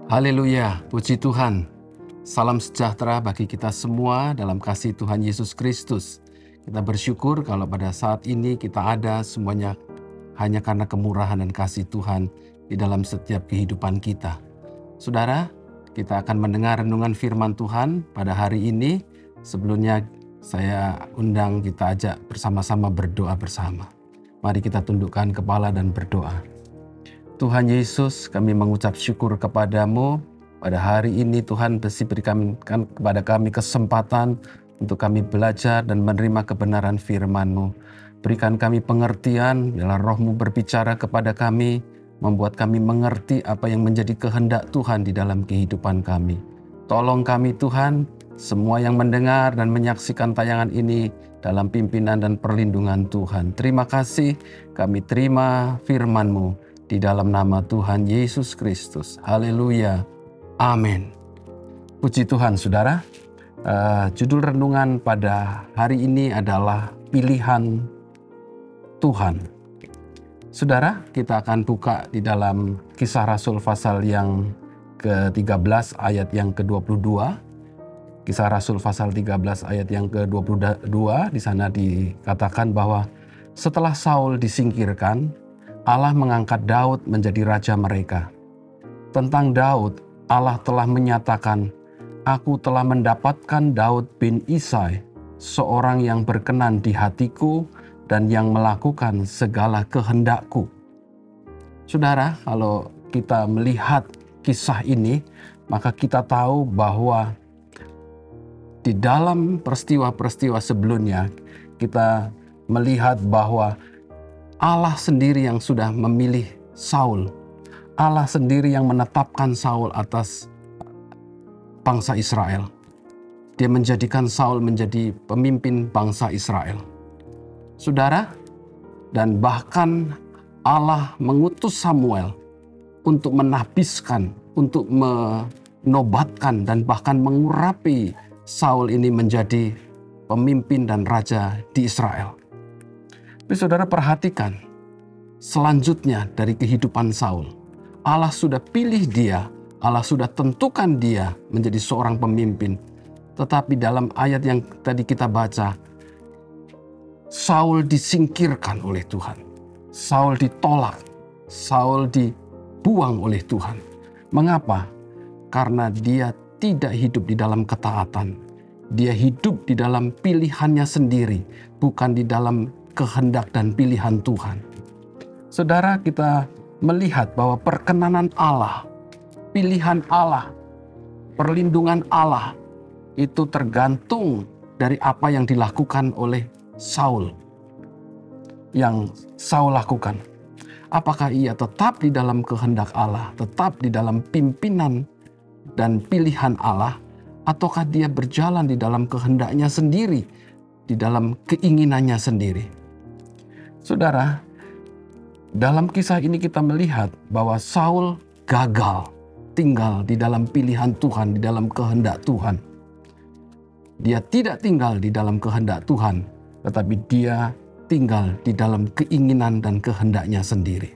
Haleluya, puji Tuhan. Salam sejahtera bagi kita semua dalam kasih Tuhan Yesus Kristus. Kita bersyukur kalau pada saat ini kita ada semuanya hanya karena kemurahan dan kasih Tuhan di dalam setiap kehidupan kita. Saudara, kita akan mendengar renungan firman Tuhan pada hari ini. Sebelumnya saya undang kita ajak bersama-sama berdoa bersama. Mari kita tundukkan kepala dan berdoa. Tuhan Yesus, kami mengucap syukur kepadamu. Pada hari ini Tuhan berikan kepada kami kesempatan untuk kami belajar dan menerima kebenaran firman-Mu. Berikan kami pengertian, biarlah Roh-Mu berbicara kepada kami, membuat kami mengerti apa yang menjadi kehendak Tuhan di dalam kehidupan kami. Tolong kami Tuhan, semua yang mendengar dan menyaksikan tayangan ini dalam pimpinan dan perlindungan Tuhan. Terima kasih, kami terima firman-Mu di dalam nama Tuhan Yesus Kristus. Haleluya. Amin. Puji Tuhan, saudara. Judul renungan pada hari ini adalah pilihan Tuhan. Saudara, kita akan buka di dalam Kisah Rasul pasal yang ke-13 ayat yang ke-22. Kisah Rasul pasal 13 ayat yang ke-22, di sana dikatakan bahwa setelah Saul disingkirkan, Allah mengangkat Daud menjadi raja mereka. Tentang Daud, Allah telah menyatakan, "Aku telah mendapatkan Daud bin Isai, seorang yang berkenan di hatiku dan yang melakukan segala kehendakku." Saudara, kalau kita melihat kisah ini, maka kita tahu bahwa di dalam peristiwa-peristiwa sebelumnya, kita melihat bahwa Allah sendiri yang sudah memilih Saul. Allah sendiri yang menetapkan Saul atas bangsa Israel. Dia menjadikan Saul menjadi pemimpin bangsa Israel. Saudara, dan bahkan Allah mengutus Samuel untuk menabiskan, untuk menobatkan dan bahkan mengurapi Saul ini menjadi pemimpin dan raja di Israel. Tapi saudara perhatikan, selanjutnya dari kehidupan Saul, Allah sudah pilih dia, Allah sudah tentukan dia menjadi seorang pemimpin. Tetapi dalam ayat yang tadi kita baca, Saul disingkirkan oleh Tuhan. Saul ditolak, Saul dibuang oleh Tuhan. Mengapa? Karena dia tidak hidup di dalam ketaatan. Dia hidup di dalam pilihannya sendiri, bukan di dalam kehendak dan pilihan Tuhan. Saudara, kita melihat bahwa perkenanan Allah, pilihan Allah, perlindungan Allah itu tergantung dari apa yang dilakukan oleh Saul. Yang Saul lakukan. Apakah ia tetap di dalam kehendak Allah, tetap di dalam pimpinan dan pilihan Allah, ataukah dia berjalan di dalam kehendaknya sendiri, di dalam keinginannya sendiri? Saudara, dalam kisah ini kita melihat bahwa Saul gagal tinggal di dalam pilihan Tuhan, di dalam kehendak Tuhan. Dia tidak tinggal di dalam kehendak Tuhan, tetapi dia tinggal di dalam keinginan dan kehendaknya sendiri.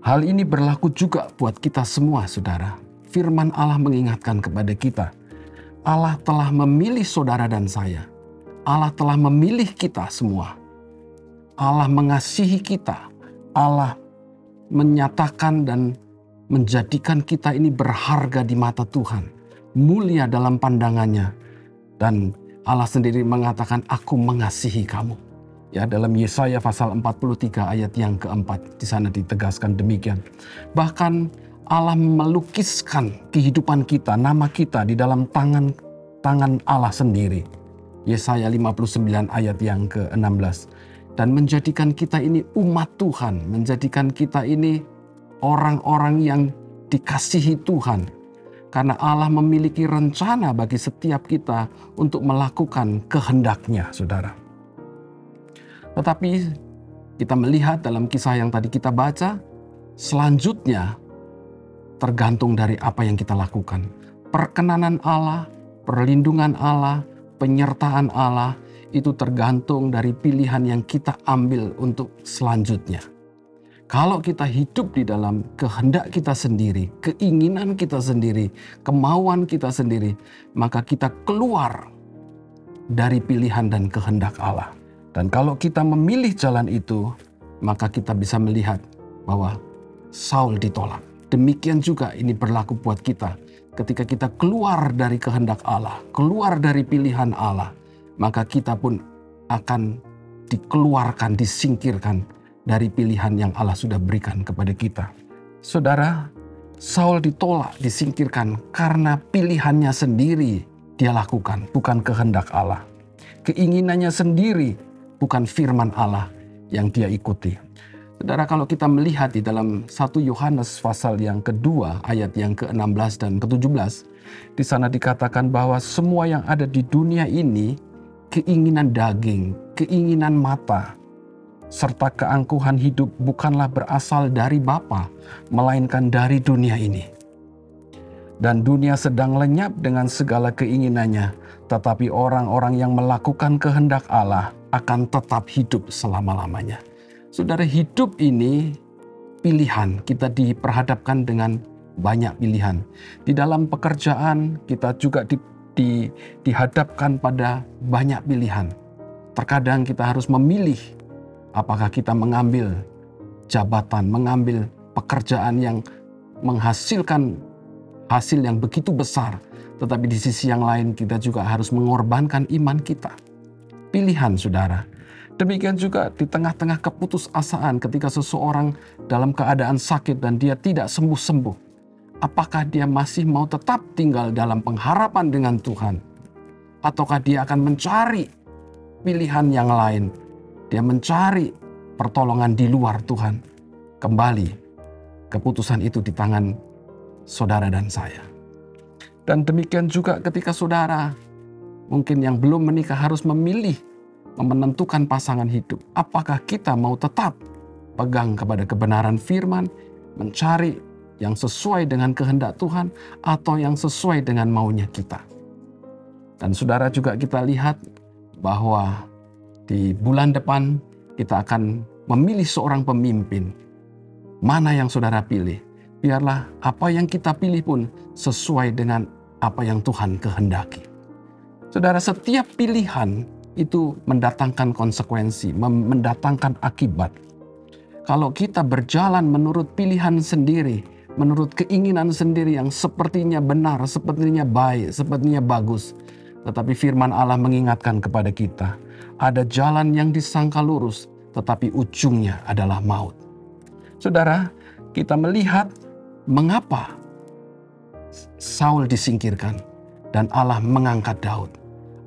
Hal ini berlaku juga buat kita semua, saudara. Firman Allah mengingatkan kepada kita, Allah telah memilih saudara dan saya. Allah telah memilih kita semua. Allah mengasihi kita. Allah menyatakan dan menjadikan kita ini berharga di mata Tuhan. Mulia dalam pandangannya. Dan Allah sendiri mengatakan, "Aku mengasihi kamu." Ya, dalam Yesaya pasal 43 ayat yang keempat, di sana ditegaskan demikian. Bahkan Allah melukiskan kehidupan kita, nama kita di dalam tangan Allah sendiri. Yesaya 59 ayat yang ke-16. Dan menjadikan kita ini umat Tuhan, menjadikan kita ini orang-orang yang dikasihi Tuhan. Karena Allah memiliki rencana bagi setiap kita untuk melakukan kehendak-Nya, saudara. Tetapi kita melihat dalam kisah yang tadi kita baca, selanjutnya tergantung dari apa yang kita lakukan. Perkenanan Allah, perlindungan Allah, penyertaan Allah, itu tergantung dari pilihan yang kita ambil untuk selanjutnya. Kalau kita hidup di dalam kehendak kita sendiri, keinginan kita sendiri, kemauan kita sendiri, maka kita keluar dari pilihan dan kehendak Allah. Dan kalau kita memilih jalan itu, maka kita bisa melihat bahwa Saul ditolak. Demikian juga ini berlaku buat kita. Ketika kita keluar dari kehendak Allah, keluar dari pilihan Allah, maka kita pun akan dikeluarkan, disingkirkan dari pilihan yang Allah sudah berikan kepada kita. Saudara, Saul ditolak, disingkirkan karena pilihannya sendiri dia lakukan, bukan kehendak Allah. Keinginannya sendiri, bukan firman Allah yang dia ikuti. Saudara, kalau kita melihat di dalam 1 Yohanes pasal yang kedua, ayat yang ke-16 dan ke-17, di sana dikatakan bahwa semua yang ada di dunia ini, keinginan daging, keinginan mata, serta keangkuhan hidup bukanlah berasal dari Bapa, melainkan dari dunia ini. Dan dunia sedang lenyap dengan segala keinginannya, tetapi orang-orang yang melakukan kehendak Allah akan tetap hidup selama-lamanya. Saudara, hidup ini pilihan. Kita diperhadapkan dengan banyak pilihan. Di dalam pekerjaan kita juga dihadapkan pada banyak pilihan. Terkadang kita harus memilih apakah kita mengambil jabatan, mengambil pekerjaan yang menghasilkan hasil yang begitu besar. Tetapi di sisi yang lain kita juga harus mengorbankan iman kita. Pilihan, saudara. Demikian juga di tengah-tengah keputusasaan ketika seseorang dalam keadaan sakit dan dia tidak sembuh-sembuh. Apakah dia masih mau tetap tinggal dalam pengharapan dengan Tuhan? Ataukah dia akan mencari pilihan yang lain? Dia mencari pertolongan di luar Tuhan. Kembali, keputusan itu di tangan saudara dan saya. Dan demikian juga ketika saudara mungkin yang belum menikah harus memilih, menentukan pasangan hidup. Apakah kita mau tetap pegang kepada kebenaran firman, mencari yang sesuai dengan kehendak Tuhan, atau yang sesuai dengan maunya kita. Dan saudara, juga kita lihat bahwa di bulan depan kita akan memilih seorang pemimpin. Mana yang saudara pilih? Biarlah apa yang kita pilih pun sesuai dengan apa yang Tuhan kehendaki. Saudara, setiap pilihan itu mendatangkan konsekuensi, mendatangkan akibat. Kalau kita berjalan menurut pilihan sendiri, menurut keinginan sendiri yang sepertinya benar, sepertinya baik, sepertinya bagus, tetapi firman Allah mengingatkan kepada kita, ada jalan yang disangka lurus, tetapi ujungnya adalah maut. Saudara, kita melihat mengapa Saul disingkirkan dan Allah mengangkat Daud.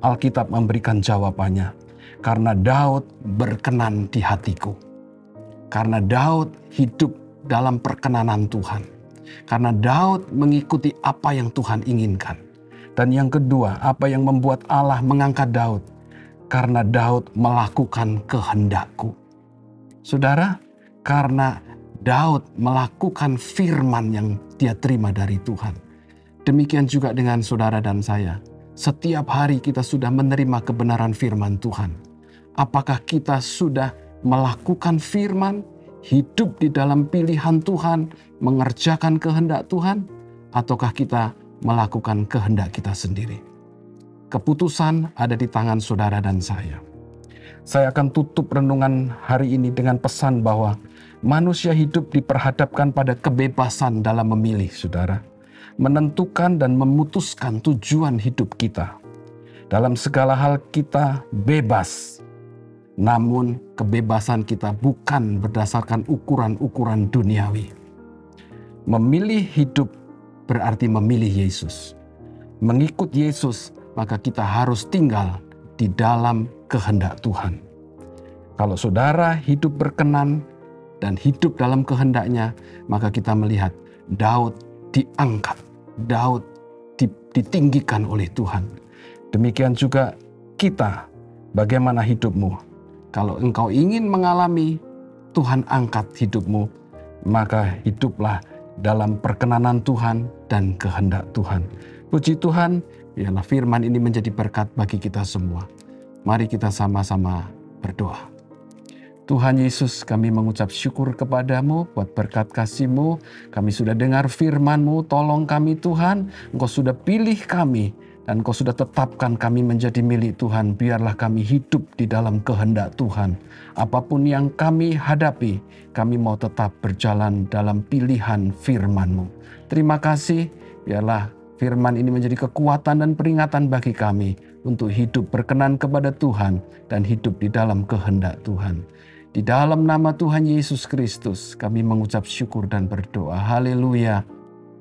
Alkitab memberikan jawabannya. Karena Daud berkenan di hatiku. Karena Daud hidup dalam perkenanan Tuhan. Karena Daud mengikuti apa yang Tuhan inginkan. Dan yang kedua, apa yang membuat Allah mengangkat Daud? Karena Daud melakukan kehendakku. Saudara, karena Daud melakukan firman yang dia terima dari Tuhan. Demikian juga dengan saudara dan saya. Setiap hari kita sudah menerima kebenaran firman Tuhan. Apakah kita sudah melakukan firman, hidup di dalam pilihan Tuhan, mengerjakan kehendak Tuhan, ataukah kita melakukan kehendak kita sendiri? Keputusan ada di tangan saudara dan saya. Saya akan tutup renungan hari ini dengan pesan bahwa manusia hidup diperhadapkan pada kebebasan dalam memilih, saudara. Menentukan dan memutuskan tujuan hidup kita. Dalam segala hal kita bebas. Namun kebebasan kita bukan berdasarkan ukuran-ukuran duniawi. Memilih hidup berarti memilih Yesus. Mengikut Yesus, maka kita harus tinggal di dalam kehendak Tuhan. Kalau saudara hidup berkenan dan hidup dalam kehendaknya, maka kita melihat Daud diangkat, Daud ditinggikan oleh Tuhan. Demikian juga kita, bagaimana hidupmu? Kalau engkau ingin mengalami Tuhan angkat hidupmu, maka hiduplah dalam perkenanan Tuhan dan kehendak Tuhan. Puji Tuhan, biarlah firman ini menjadi berkat bagi kita semua. Mari kita sama-sama berdoa. Tuhan Yesus, kami mengucap syukur kepadamu buat berkat kasih-Mu. Kami sudah dengar firman-Mu, tolong kami Tuhan. Engkau sudah pilih kami dan Engkau sudah tetapkan kami menjadi milik Tuhan. Biarlah kami hidup di dalam kehendak Tuhan. Apapun yang kami hadapi, kami mau tetap berjalan dalam pilihan firman-Mu. Terima kasih, biarlah firman ini menjadi kekuatan dan peringatan bagi kami untuk hidup berkenan kepada Tuhan dan hidup di dalam kehendak Tuhan. Di dalam nama Tuhan Yesus Kristus, kami mengucap syukur dan berdoa. Haleluya.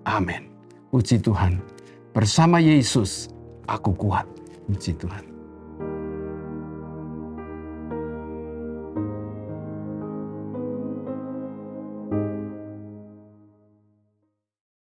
Amin. Puji Tuhan. Bersama Yesus, aku kuat. Puji Tuhan.